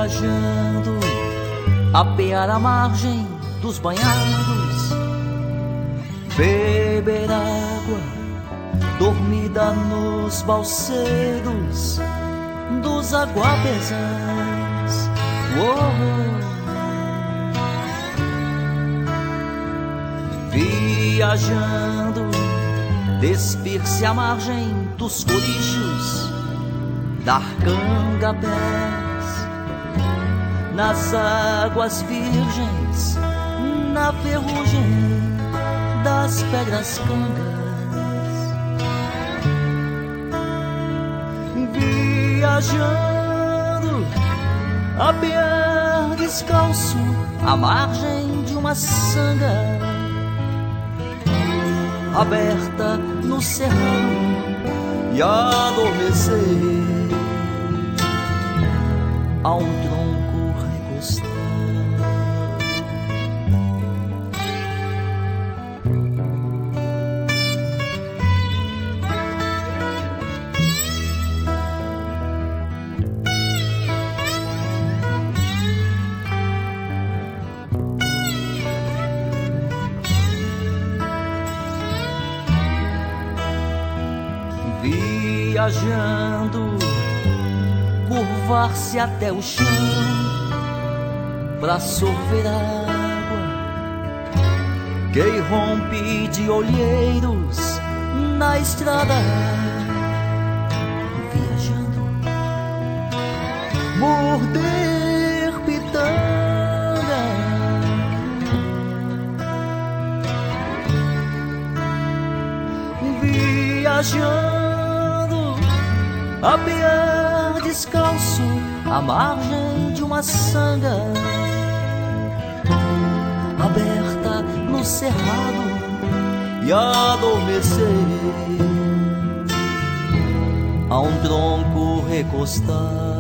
Viajando, apear a margem dos banhados, beber água dormida nos balseiros dos aguapesãs. Viajando, despir-se à margem dos corichos, dar cangapés nas águas virgens, na ferrugem das pedras cangas. Viajando, apear descalço à margem de uma sanga aberta no cerrado e adormecer a um tronco recostado. Viajando, curvar-se até o chão pra sorver água que irrompe de olheiros na estrada. Viajando, morder pitanga, viajando, apear descalço à margem de uma sanga aberta no cerrado e adormecer a um tronco recostado.